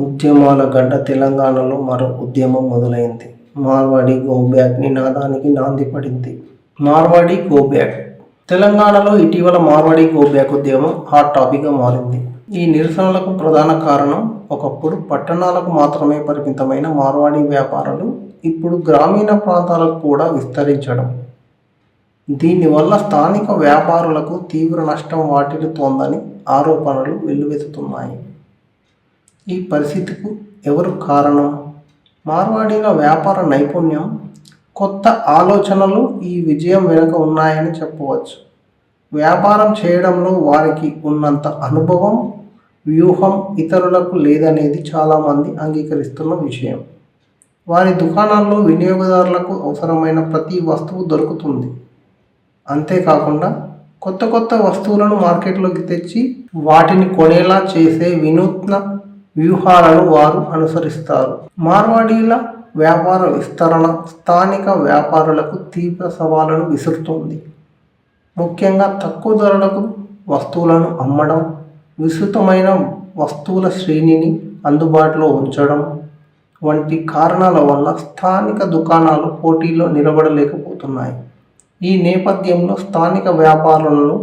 ఉద్యమాల గడ్డ తెలంగాణలో మరో ఉద్యమం మొదలైంది. మార్వాడి గో బ్యాక్ నినాదానికి నాంది పడింది. Marwadi go back. తెలంగాణలో ఇటీవల మార్వాడి గో బ్యాక్ ఉద్యమం హాట్ టాపిక్గా మారింది. ఈ నిరసనలకు ప్రధాన కారణం ఒకప్పుడు పట్టణాలకు మాత్రమే పరిమితమైన మార్వాడి వ్యాపారాలు ఇప్పుడు గ్రామీణ ప్రాంతాలకు కూడా విస్తరించడం. దీనివల్ల స్థానిక వ్యాపారులకు తీవ్ర నష్టం వాటిల్లుతోందని ఆరోపణలు వెల్లువెత్తుతున్నాయి. ఈ పరిస్థితికి ఎవరు కారణం? మార్వాడీల వ్యాపార నైపుణ్యం, కొత్త ఆలోచనలు ఈ విజయం వెనుక ఉన్నాయని చెప్పవచ్చు. వ్యాపారం చేయడంలో వారికి ఉన్నంత అనుభవం, వ్యూహం ఇతరులకు లేదనేది చాలామంది అంగీకరిస్తున్న విషయం. వారి దుకాణాల్లో వినియోగదారులకు అవసరమైన ప్రతి వస్తువు దొరుకుతుంది. అంతేకాకుండా కొత్త కొత్త వస్తువులను మార్కెట్లోకి తెచ్చి వాటిని కొనేలా చేసే వినూత్న వ్యూహాలను వారు అనుసరిస్తారు. మార్వాడీల వ్యాపార విస్తరణ స్థానిక వ్యాపారులకు తీవ్ర సవాళ్లను విసురుతోంది. ముఖ్యంగా తక్కువ ధరలకు వస్తువులను అమ్మడం, విస్తృతమైన వస్తువుల శ్రేణిని అందుబాటులో ఉంచడం వంటి కారణాల వల్ల స్థానిక దుకాణాలు పోటీలో నిలబడలేకపోతున్నాయి. ఈ నేపథ్యంలో స్థానిక వ్యాపారులను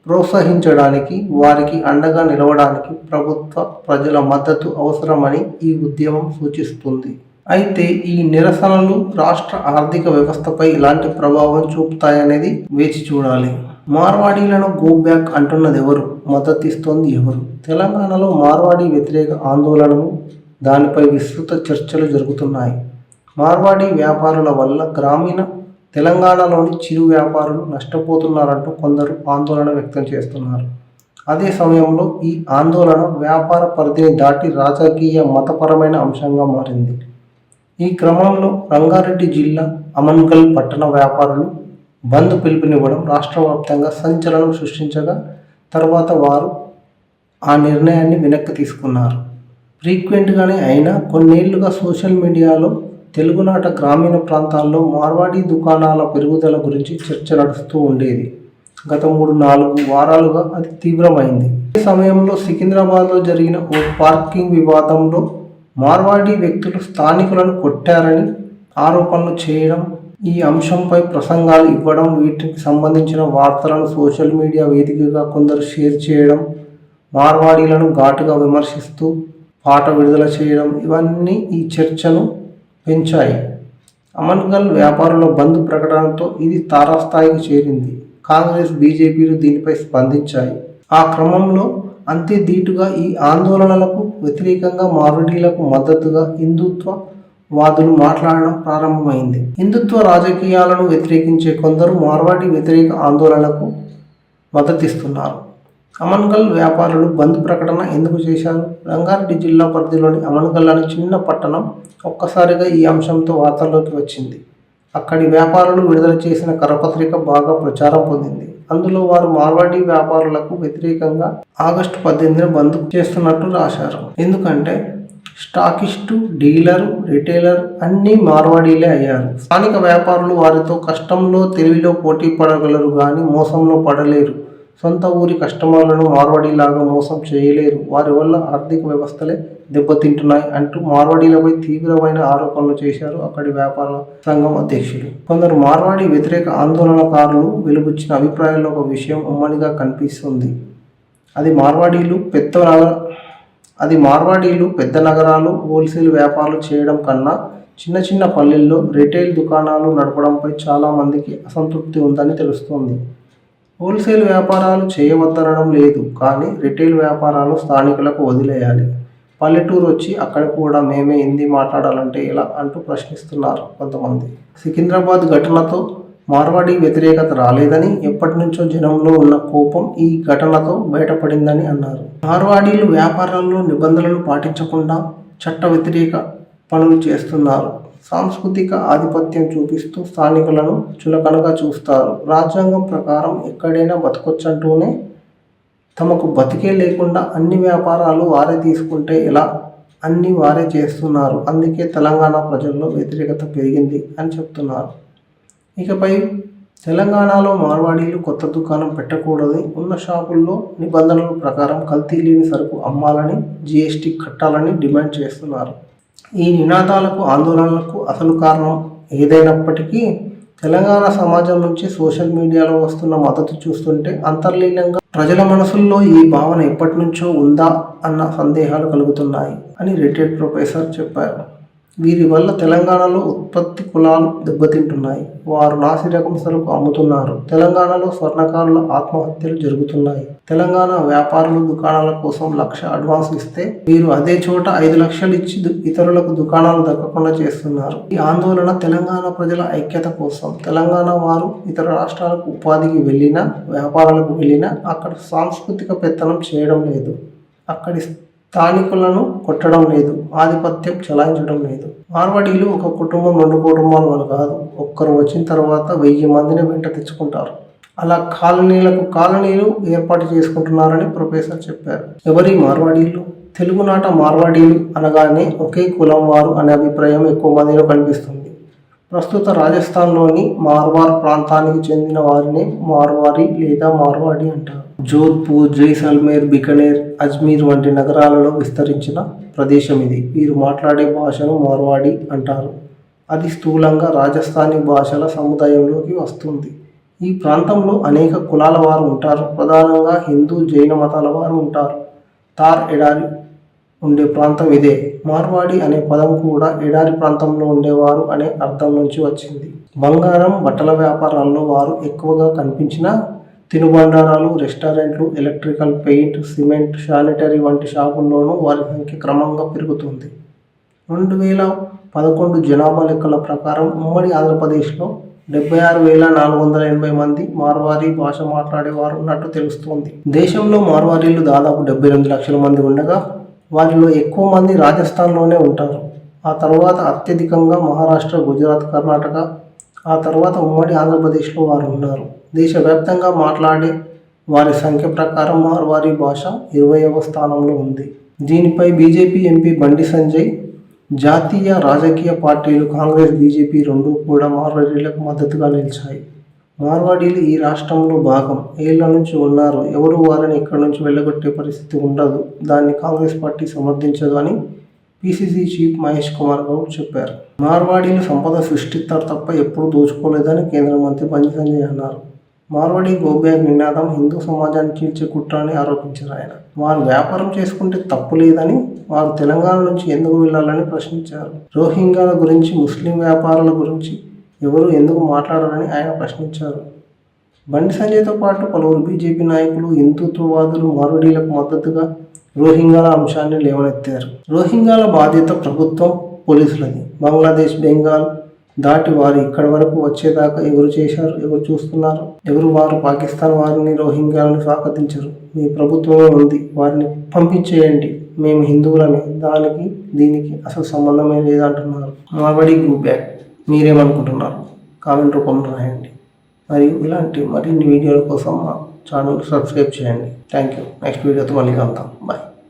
ప్రోత్సహించడానికి, వారికి అండగా నిలవడానికి ప్రభుత్వ, ప్రజల మద్దతు అవసరమని ఈ ఉద్యమం సూచిస్తుంది. అయితే ఈ నిరసనలు రాష్ట్ర ఆర్థిక వ్యవస్థపై ఎలాంటి ప్రభావం చూపుతాయనేది వేచి చూడాలి. మార్వాడీలను గో బ్యాక్ అంటున్నది ఎవరు? మద్దతిస్తోంది ఎవరు? తెలంగాణలో మార్వాడీ వ్యతిరేక ఆందోళనలు, దానిపై విస్తృత చర్చలు జరుగుతున్నాయి. మార్వాడీ వ్యాపారుల వల్ల గ్రామీణ తెలంగాణలోని చిరు వ్యాపారులు నష్టపోతున్నారంటూ కొందరు ఆందోళన వ్యక్తం చేస్తున్నారు. అదే సమయంలో ఈ ఆందోళన వ్యాపార పరిధిని దాటి రాజకీయ, మతపరమైన అంశంగా మారింది. ఈ క్రమంలో రంగారెడ్డి జిల్లా అమన్గల్ పట్టణ వ్యాపారులు బంద్ పిలుపునివ్వడం రాష్ట్ర వ్యాప్తంగా సంచలనం సృష్టించగా తర్వాత వారు ఆ నిర్ణయాన్ని వెనక్కి తీసుకున్నారు. ఫ్రీక్వెంట్గానే అయినా కొన్నేళ్లుగా సోషల్ మీడియాలో తెలుగునాట గ్రామీణ ప్రాంతాల్లో మార్వాడీ దుకాణాల పెరుగుదల గురించి చర్చ నడుస్తూ ఉండేది. గత 3-4 వారాలుగా అది తీవ్రమైంది. ఈ సమయంలో సికింద్రాబాద్లో జరిగిన ఓ పార్కింగ్ వివాదంలో మార్వాడీ వ్యక్తులు స్థానికులను కొట్టారని ఆరోపణలు చేయడం, ఈ అంశంపై ప్రసంగాలు ఇవ్వడం, వీటికి సంబంధించిన వార్తలను సోషల్ మీడియా వేదికగా కొందరు షేర్ చేయడం, మార్వాడీలను ఘాటుగా విమర్శిస్తూ పాట విడుదల చేయడం ఇవన్నీ ఈ చర్చను పెంచాయి. అమన్గల్ వ్యాపారుల బంద్ ప్రకటనతో ఇది తారాస్థాయికి చేరింది. కాంగ్రెస్, బీజేపీలు దీనిపై స్పందించాయి. ఆ క్రమంలో అంతే ధీటుగా ఈ ఆందోళనలకు వ్యతిరేకంగా మార్వాడీలకు మద్దతుగా హిందుత్వ వాదులు మాట్లాడడం ప్రారంభమైంది. హిందుత్వ రాజకీయాలను వ్యతిరేకించే కొందరు మార్వాడీ వ్యతిరేక ఆందోళనలకు మద్దతిస్తున్నారు. అమన్గల్ వ్యాపారులు బంద్ ప్రకటన ఎందుకు చేశారు? రంగారెడ్డి జిల్లా పరిధిలోని అమన్గల్ అనే చిన్న పట్టణం ఒక్కసారిగా ఈ అంశంతో వార్తల్లోకి వచ్చింది. అక్కడి వ్యాపారులు విడుదల చేసిన కరపత్రిక బాగా ప్రచారం పొందింది. అందులో వారు మార్వాడీ వ్యాపారులకు వ్యతిరేకంగా ఆగస్టు 18న బంద్ చేస్తున్నట్టు రాశారు. ఎందుకంటే స్టాకిస్టు, డీలరు, రిటైలర్ అన్నీ మార్వాడీలే అయ్యారు. స్థానిక వ్యాపారులు వారితో కష్టంలో, తెలివిలో పోటీ పడగలరు గాని మోసంలో పడలేరు. సొంత ఊరి కస్టమర్లను మార్వాడీలాగా మోసం చేయలేరు. వారి వల్ల ఆర్థిక వ్యవస్థలే దెబ్బతింటున్నాయి అంటూ మార్వాడీలపై తీవ్రమైన ఆరోపణలు చేశారు అక్కడి వ్యాపార సంఘం అధ్యక్షులు. కొందరు మార్వాడీ వ్యతిరేక ఆందోళనకారులు వెలుబుచ్చిన అభిప్రాయాల్లో ఒక విషయం ఉమ్మడిగా కనిపిస్తుంది. అది మార్వాడీలు పెద్ద నగరాలు హోల్సేల్ వ్యాపారాలు చేయడం కన్నా చిన్న చిన్న పల్లెల్లో రిటైల్ దుకాణాలు నడపడంపై చాలా మందికి అసంతృప్తి ఉందని తెలుస్తోంది. హోల్సేల్ వ్యాపారాలు చేయవద్దనడం లేదు, కానీ రిటైల్ వ్యాపారాలు స్థానికులకు వదిలేయాలి. పల్లెటూరు వచ్చి అక్కడ కూడా మేమే హిందీ మాట్లాడాలంటే ఎలా అంటూ ప్రశ్నిస్తున్నారు కొంతమంది. సికింద్రాబాద్ ఘటనతో మార్వాడీ వ్యతిరేకత రాలేదని, ఎప్పటి నుంచో జనంలో ఉన్న కోపం ఈ ఘటనతో బయటపడిందని అన్నారు. మార్వాడీలు వ్యాపారాల్లో నిబంధనలు పాటించకుండా చట్ట వ్యతిరేక పనులు చేస్తున్నారు. సాంస్కృతిక ఆధిపత్యం చూపిస్తూ స్థానికులను చులకనగా చూస్తారు. రాజ్యాంగం ప్రకారం ఎక్కడైనా బతకొచ్చంటూనే తమకు బతికే లేకుండా అన్ని వ్యాపారాలు వారే తీసుకుంటే ఎలా? అన్నీ వారే చేస్తున్నారు. అందుకే తెలంగాణ ప్రజల్లో వ్యతిరేకత పెరిగింది అని చెప్తున్నారు. ఇకపై తెలంగాణలో మార్వాడీలు కొత్త దుకాణం పెట్టకూడదని, ఉన్న షాపుల్లో నిబంధనల ప్రకారం కల్తీ లేని సరుకు అమ్మాలని, జీఎస్టీ కట్టాలని డిమాండ్ చేస్తున్నారు. ఈ నినాదాలకు, ఆందోళనలకు అసలు కారణం ఏదైనప్పటికీ తెలంగాణ సమాజం నుంచి సోషల్ మీడియాలో వస్తున్న మద్దతు చూస్తుంటే అంతర్లీనంగా ప్రజల మనసుల్లో ఈ భావన ఎప్పటి నుంచో ఉందా అన్న సందేహాలు కలుగుతున్నాయి అని రిటైర్డ్ ప్రొఫెసర్ చెప్పారు. వీరి వల్ల తెలంగాణలో ఉత్పత్తి కులాలు దెబ్బతింటున్నాయి. వారు నాసిరకం సరుకు అమ్ముతున్నారు. తెలంగాణలో స్వర్ణకారుల ఆత్మహత్యలు జరుగుతున్నాయి. తెలంగాణ వ్యాపారులు దుకాణాల కోసం 1,00,000 అడ్వాన్స్ ఇస్తే వీరు అదే చోట 5 లక్షలు ఇచ్చి ఇతరులకు దుకాణాలు దక్కకుండా చేస్తున్నారు. ఈ ఆందోళన తెలంగాణ ప్రజల ఐక్యత కోసం. తెలంగాణ వారు ఇతర రాష్ట్రాలకు ఉపాధికి వెళ్ళినా, వ్యాపారాలకు వెళ్ళినా అక్కడ సాంస్కృతిక పెత్తనం చేయడం లేదు. అక్కడి స్థానికులను కొట్టడం లేదు. ఆధిపత్యం చెలాయించడం లేదు. మార్వాడీలు ఒక కుటుంబం, 2 కుటుంబాల వాళ్ళు కాదు. ఒక్కరు వచ్చిన తర్వాత 1000 మందిని వెంట తెచ్చుకుంటారు. అలా కాలనీలు ఏర్పాటు చేసుకుంటున్నారని ప్రొఫెసర్ చెప్పారు. ఎవరి మార్వాడీలు? తెలుగునాట మార్వాడీలు అనగానే ఒకే కులం వారు అనే అభిప్రాయం ఎక్కువ మందిలో కనిపిస్తుంది. ప్రస్తుత రాజస్థాన్లోని మార్వార్ ప్రాంతానికి చెందిన వారిని మార్వారీ లేదా మార్వాడి అంటారు. జోధ్పూర్, జైసల్మేర్, బికనేర్, అజ్మీర్ వంటి నగరాలలో విస్తరించిన ప్రదేశం ఇది. వీరు మాట్లాడే భాషను మార్వాడి అంటారు. అది స్థూలంగా రాజస్థానీ భాషల సముదాయంలోకి వస్తుంది. ఈ ప్రాంతంలో అనేక కులాల వారు ఉంటారు. ప్రధానంగా హిందూ, జైన మతాల వారు ఉంటారు. తార్ ఎడారి ఉండే ప్రాంతం ఇదే. మార్వాడి అనే పదం కూడా ఎడారి ప్రాంతంలో ఉండేవారు అనే అర్థం నుంచి వచ్చింది. బంగారం, బట్టల వ్యాపారాల్లో వారు ఎక్కువగా కనిపించిన తినుబండారాలు, రెస్టారెంట్లు, ఎలక్ట్రికల్, పెయింట్, సిమెంట్, శానిటరీ వంటి షాపుల్లోనూ వారి సంఖ్య క్రమంగా పెరుగుతుంది. 2011 జనాభా లెక్కల ప్రకారం ఉమ్మడి ఆంధ్రప్రదేశ్లో 76,480 మంది మార్వారీ భాష మాట్లాడేవారు ఉన్నట్టు తెలుస్తోంది. దేశంలో మార్వారీలు దాదాపు 78 లక్షల మంది ఉండగా వారిలో ఎక్కువ మంది రాజస్థాన్లోనే ఉంటారు. ఆ తర్వాత అత్యధికంగా మహారాష్ట్ర, గుజరాత్, కర్ణాటక, ఆ తర్వాత ఉమ్మడి ఆంధ్రప్రదేశ్లో వారు ఉన్నారు. దేశవ్యాప్తంగా మాట్లాడే వారి సంఖ్య ప్రకారం మార్వారీ భాష 20వ స్థానంలో ఉంది. దీనిపై బీజేపీ ఎంపీ బండి సంజయ్, జాతీయ రాజకీయ పార్టీలు కాంగ్రెస్, బీజేపీ రెండూ కూడా మార్వాడీలకు మద్దతుగా నిలిచాయి. మార్వాడీలు ఈ రాష్ట్రంలో భాగం. ఏళ్ల నుంచి ఉన్నారు. ఎవరు వారిని ఇక్కడి నుంచి వెళ్ళగొట్టే పరిస్థితి ఉండదు. దాన్ని కాంగ్రెస్ పార్టీ సమర్థించదు అని పీసీసీ చీఫ్ మహేష్ కుమార్ గౌడ్ చెప్పారు. మార్వాడీలు సంపద సృష్టిస్తారు తప్ప ఎప్పుడూ దోచుకోలేదని కేంద్ర మంత్రి బండి సంజయ్ అన్నారు. మార్వాడి గో బ్యాక్ నినాదం హిందూ సమాజాన్ని చీల్చే కుట్ర అని ఆరోపించారు ఆయన. వారు వ్యాపారం చేసుకుంటే తప్పు లేదని, వారు తెలంగాణ నుంచి ఎందుకు వెళ్లాలని ప్రశ్నించారు. రోహింగ్యాల గురించి, ముస్లిం వ్యాపారుల గురించి ఎవరు ఎందుకు మాట్లాడారని ఆయన ప్రశ్నించారు. బండి సంజయ్తో పాటు పలువురు బీజేపీ నాయకులు, హిందుత్వవాదులు మార్వాడీలకు మద్దతుగా రోహింగ్యాల అంశాన్ని లేవనెత్తారు. రోహింగ్యాల బాధ్యత ప్రభుత్వం, పోలీసులది. బంగ్లాదేశ్, బెంగాల్ దాటి వారు ఇక్కడి వరకు వచ్చేదాకా ఎవరు చేశారు? ఎవరు చూస్తున్నారు? ఎవరు వారు? పాకిస్తాన్ వారిని, రోహింగ్యాలను స్వాగతించరు. మీ ప్రభుత్వమే ఉంది, వారిని పంపించేయండి, మేము హిందువులమే, దానికి దీనికి అసలు సంబంధమే లేదంటున్నారు. Marwadi go back. మీరేమనుకుంటున్నారు? కామెంట్ రూపంలో రాయండి. మరియు ఇలాంటి మరిన్ని వీడియోల కోసం మా ఛానల్ సబ్స్క్రైబ్ చేయండి. Thank you. నెక్స్ట్ వీడియోతో మళ్ళీ కలుద్దాం. బాయ్.